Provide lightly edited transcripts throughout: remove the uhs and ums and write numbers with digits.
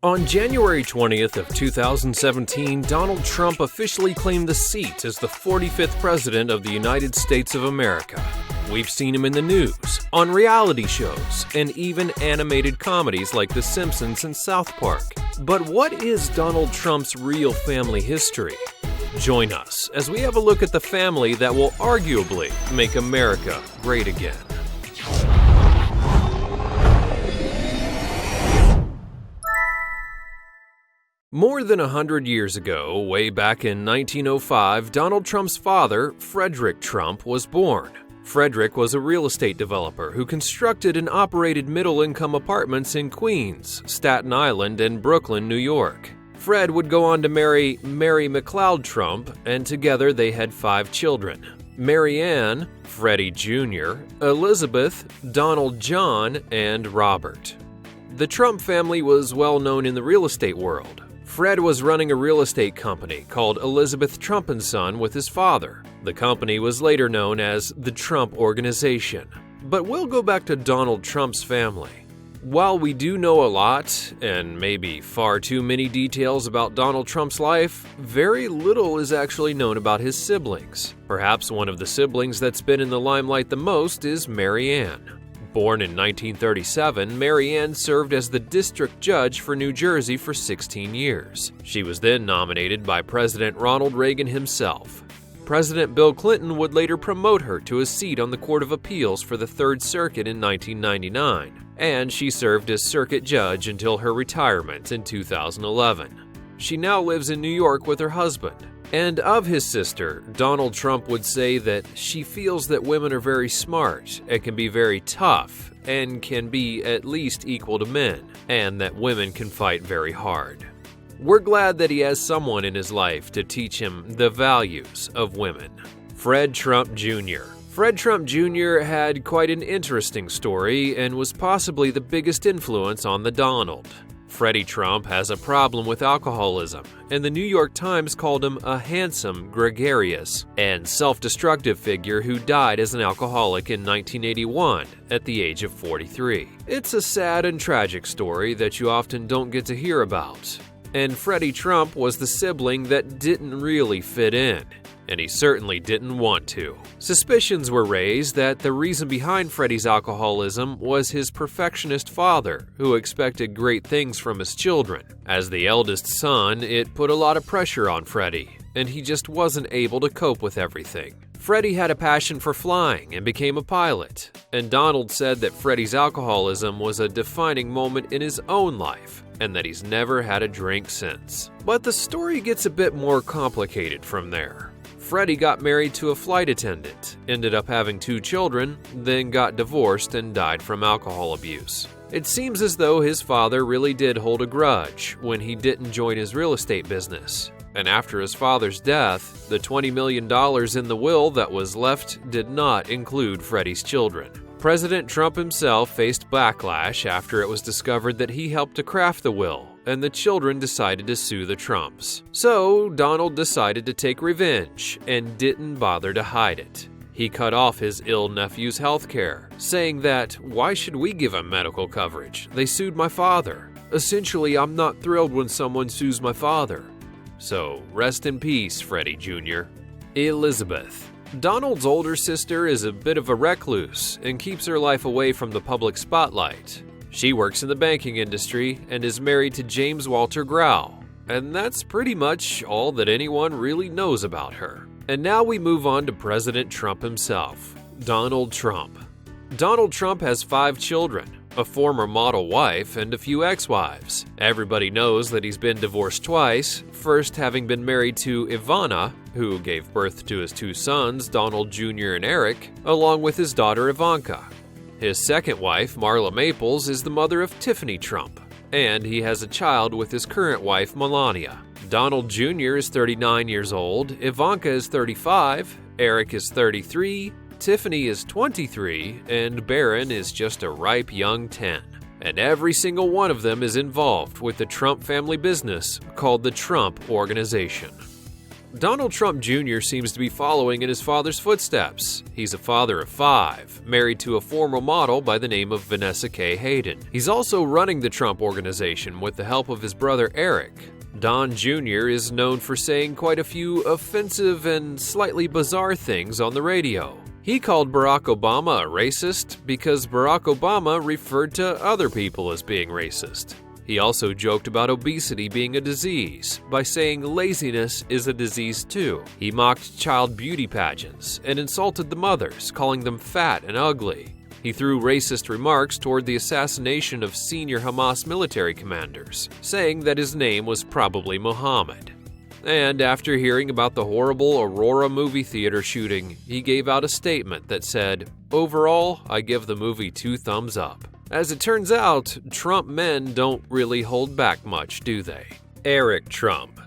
On January 20th of 2017, Donald Trump officially claimed the seat as the 45th President of the United States of America. We've seen him in the news, on reality shows, and even animated comedies like The Simpsons and South Park. But what is Donald Trump's real family history? Join us as we have a look at the family that will arguably make America great again. More than 100 years ago, way back in 1905, Donald Trump's father, Frederick Trump, was born. Frederick was a real estate developer who constructed and operated middle-income apartments in Queens, Staten Island, and Brooklyn, New York. Fred would go on to marry Mary McLeod Trump, and together they had 5 children: Maryanne, Freddie Jr., Elizabeth, Donald John, and Robert. The Trump family was well known in the real estate world. Fred was running a real estate company called Elizabeth Trump & Son with his father. The company was later known as the Trump Organization. But we'll go back to Donald Trump's family. While we do know a lot, and maybe far too many details about Donald Trump's life, very little is actually known about his siblings. Perhaps one of the siblings that's been in the limelight the most is Maryanne. Born in 1937, Maryanne served as the district judge for New Jersey for 16 years. She was then nominated by President Ronald Reagan himself. President Bill Clinton would later promote her to a seat on the Court of Appeals for the Third Circuit in 1999, and she served as circuit judge until her retirement in 2011. She now lives in New York with her husband. And of his sister, Donald Trump would say that she feels that women are very smart and can be very tough and can be at least equal to men, and that women can fight very hard. We're glad that he has someone in his life to teach him the values of women. Fred Trump Jr. Fred Trump Jr. had quite an interesting story and was possibly the biggest influence on the Donald. Freddie Trump has a problem with alcoholism, and the New York Times called him a handsome, gregarious, and self-destructive figure who died as an alcoholic in 1981 at the age of 43. It's a sad and tragic story that you often don't get to hear about. And Freddie Trump was the sibling that didn't really fit in, and he certainly didn't want to. Suspicions were raised that the reason behind Freddie's alcoholism was his perfectionist father, who expected great things from his children. As the eldest son, it put a lot of pressure on Freddie, and he just wasn't able to cope with everything. Freddie had a passion for flying and became a pilot, and Donald said that Freddie's alcoholism was a defining moment in his own life, and that he's never had a drink since. But the story gets a bit more complicated from there. Freddie got married to a flight attendant, ended up having 2 children, then got divorced and died from alcohol abuse. It seems as though his father really did hold a grudge when he didn't join his real estate business. And after his father's death, the $20 million in the will that was left did not include Freddie's children. President Trump himself faced backlash after it was discovered that he helped to craft the will, and the children decided to sue the Trumps. So Donald decided to take revenge and didn't bother to hide it. He cut off his ill nephew's health care, saying that, "Why should we give him medical coverage? They sued my father. Essentially, I'm not thrilled when someone sues my father." So rest in peace, Freddie Jr. Elizabeth. Donald's older sister is a bit of a recluse and keeps her life away from the public spotlight. She works in the banking industry and is married to James Walter Grau, and that's pretty much all that anyone really knows about her. And now we move on to President Trump himself, Donald Trump. Donald Trump has 5 children, a former model wife, and a few ex-wives. Everybody knows that he's been divorced twice, first having been married to Ivana, who gave birth to his 2 sons, Donald Jr. and Eric, along with his daughter Ivanka. His second wife, Marla Maples, is the mother of Tiffany Trump, and he has a child with his current wife, Melania. Donald Jr. is 39 years old, Ivanka is 35, Eric is 33, Tiffany is 23, and Barron is just a ripe young 10. And every single one of them is involved with the Trump family business called the Trump Organization. Donald Trump Jr. seems to be following in his father's footsteps. He's a father of 5, married to a former model by the name of Vanessa K. Hayden. He's also running the Trump Organization with the help of his brother Eric. Don Jr. is known for saying quite a few offensive and slightly bizarre things on the radio. He called Barack Obama a racist because Barack Obama referred to other people as being racist. He also joked about obesity being a disease by saying laziness is a disease too. He mocked child beauty pageants and insulted the mothers, calling them fat and ugly. He threw racist remarks toward the assassination of senior Hamas military commanders, saying that his name was probably Mohammed. And after hearing about the horrible Aurora movie theater shooting, he gave out a statement that said, "Overall, I give the movie 2 thumbs up." As it turns out, Trump men don't really hold back much, do they? Eric Trump.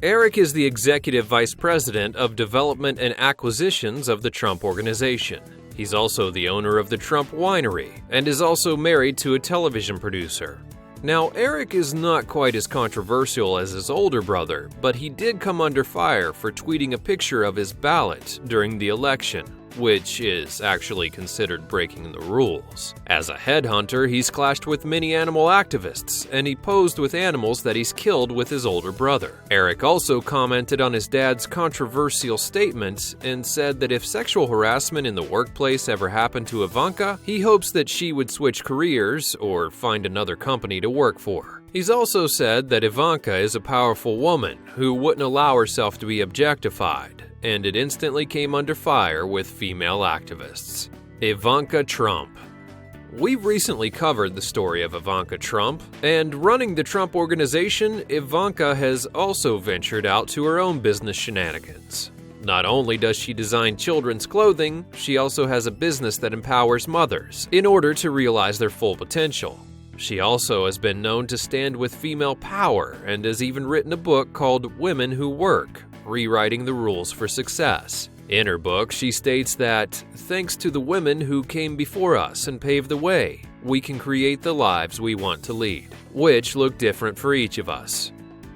Eric is the Executive Vice President of Development and Acquisitions of the Trump Organization. He's also the owner of the Trump Winery and is also married to a television producer. Now, Eric is not quite as controversial as his older brother, but he did come under fire for tweeting a picture of his ballot during the election, which is actually considered breaking the rules. As a headhunter, he's clashed with many animal activists, and he posed with animals that he's killed with his older brother. Eric also commented on his dad's controversial statements and said that if sexual harassment in the workplace ever happened to Ivanka, he hopes that she would switch careers or find another company to work for. He's also said that Ivanka is a powerful woman who wouldn't allow herself to be objectified, and it instantly came under fire with female activists. Ivanka Trump. We've recently covered the story of Ivanka Trump, and running the Trump Organization, Ivanka has also ventured out to her own business shenanigans. Not only does she design children's clothing, she also has a business that empowers mothers in order to realize their full potential. She also has been known to stand with female power and has even written a book called Women Who Work, Rewriting the Rules for Success. In her book, she states that, thanks to the women who came before us and paved the way, we can create the lives we want to lead, which look different for each of us.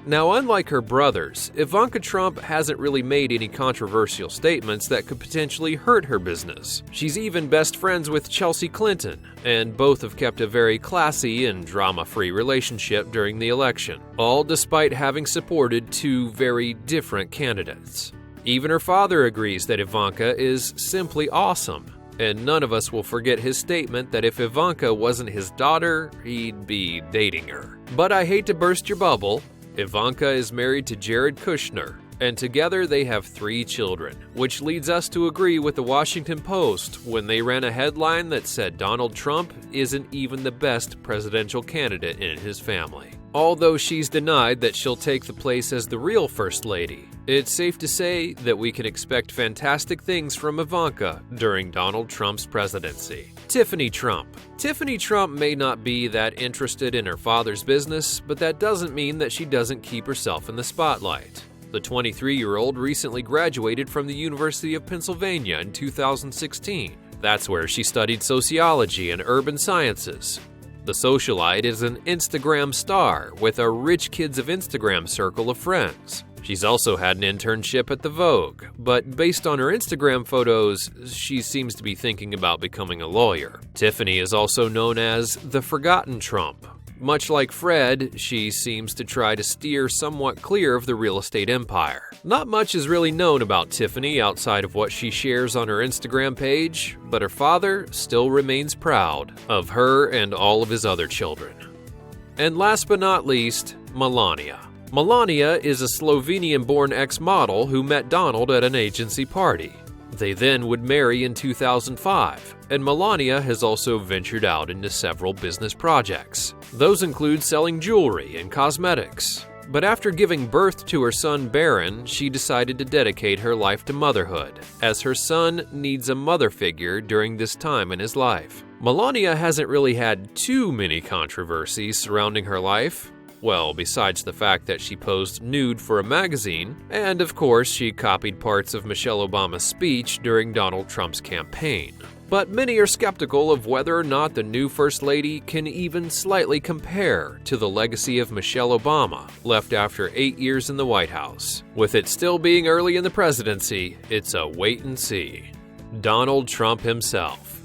Now, unlike her brothers, Ivanka Trump hasn't really made any controversial statements that could potentially hurt her business. She's even best friends with Chelsea Clinton, and both have kept a very classy and drama-free relationship during the election, all despite having supported 2 very different candidates. Even her father agrees that Ivanka is simply awesome, and none of us will forget his statement that if Ivanka wasn't his daughter, he'd be dating her. But I hate to burst your bubble, Ivanka is married to Jared Kushner, and together they have 3 children, which leads us to agree with the Washington Post when they ran a headline that said Donald Trump isn't even the best presidential candidate in his family. Although she's denied that she'll take the place as the real First Lady, it's safe to say that we can expect fantastic things from Ivanka during Donald Trump's presidency. Tiffany Trump. Tiffany Trump may not be that interested in her father's business, but that doesn't mean that she doesn't keep herself in the spotlight. The 23-year-old recently graduated from the University of Pennsylvania in 2016. That's where she studied sociology and urban sciences. The socialite is an Instagram star with a rich kids of Instagram circle of friends. She's also had an internship at the Vogue, but based on her Instagram photos, she seems to be thinking about becoming a lawyer. Tiffany is also known as the Forgotten Trump. Much like Fred, she seems to try to steer somewhat clear of the real estate empire. Not much is really known about Tiffany outside of what she shares on her Instagram page, but her father still remains proud of her and all of his other children. And last but not least, Melania. Melania is a Slovenian-born ex-model who met Donald at an agency party. They then would marry in 2005, and Melania has also ventured out into several business projects. Those include selling jewelry and cosmetics. But after giving birth to her son Barron, she decided to dedicate her life to motherhood, as her son needs a mother figure during this time in his life. Melania hasn't really had too many controversies surrounding her life. Well, besides the fact that she posed nude for a magazine, and of course she copied parts of Michelle Obama's speech during Donald Trump's campaign. But many are skeptical of whether or not the new First Lady can even slightly compare to the legacy of Michelle Obama, left after 8 years in the White House. With it still being early in the presidency, it's a wait and see. Donald Trump himself.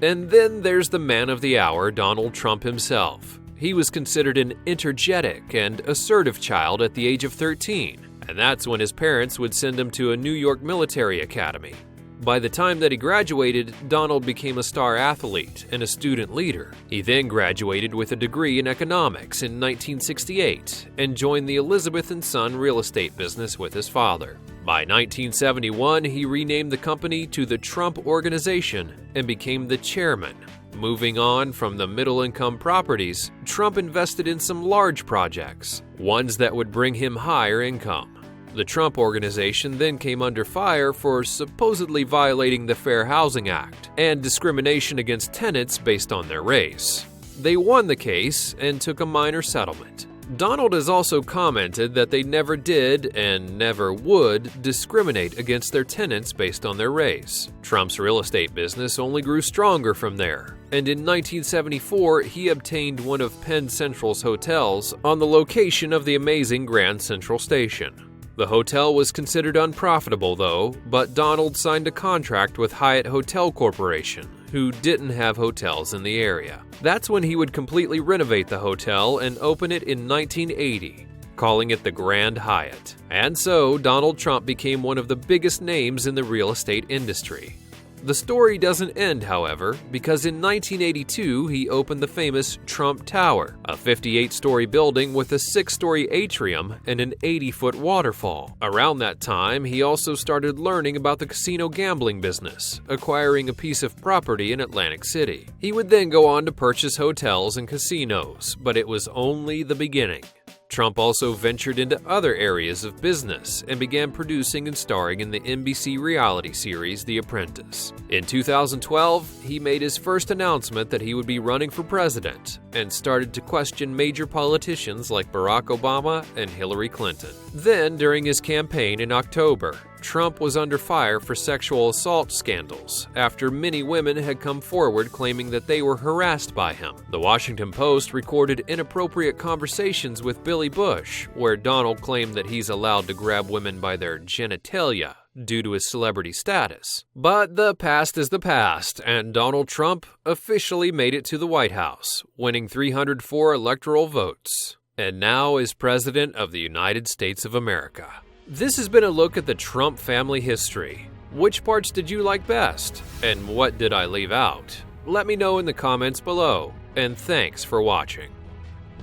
And then there's the man of the hour, Donald Trump himself. He was considered an energetic and assertive child at the age of 13, and that's when his parents would send him to a New York military academy. By the time that he graduated, Donald became a star athlete and a student leader. He then graduated with a degree in economics in 1968 and joined the Elizabeth & Son real estate business with his father. By 1971, he renamed the company to the Trump Organization and became the chairman. Moving on from the middle-income properties, Trump invested in some large projects, ones that would bring him higher income. The Trump Organization then came under fire for supposedly violating the Fair Housing Act and discrimination against tenants based on their race. They won the case and took a minor settlement. Donald has also commented that they never did and never would discriminate against their tenants based on their race. Trump's real estate business only grew stronger from there, and in 1974 he obtained one of Penn Central's hotels on the location of the amazing Grand Central Station. The hotel was considered unprofitable though, but Donald signed a contract with Hyatt Hotel Corporation, who didn't have hotels in the area. That's when he would completely renovate the hotel and open it in 1980, calling it the Grand Hyatt. And so, Donald Trump became one of the biggest names in the real estate industry. The story doesn't end, however, because in 1982 he opened the famous Trump Tower, a 58-story building with a 6-story atrium and an 80-foot waterfall. Around that time, he also started learning about the casino gambling business, acquiring a piece of property in Atlantic City. He would then go on to purchase hotels and casinos, but it was only the beginning. Trump also ventured into other areas of business and began producing and starring in the NBC reality series The Apprentice. In 2012, he made his first announcement that he would be running for president and started to question major politicians like Barack Obama and Hillary Clinton. Then, during his campaign in October, Trump was under fire for sexual assault scandals after many women had come forward claiming that they were harassed by him. The Washington Post recorded inappropriate conversations with Billy Bush, where Donald claimed that he's allowed to grab women by their genitalia due to his celebrity status. But the past is the past, and Donald Trump officially made it to the White House, winning 304 electoral votes, and now is President of the United States of America. This has been a look at the Trump family history. Which parts did you like best? And what did I leave out? Let me know in the comments below, and thanks for watching.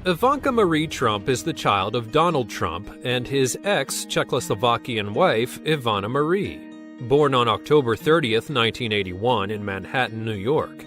Ivanka Marie Trump is the child of Donald Trump and his ex-Czechoslovakian wife, Ivana Marie. Born on October 30th, 1981 in Manhattan, New York,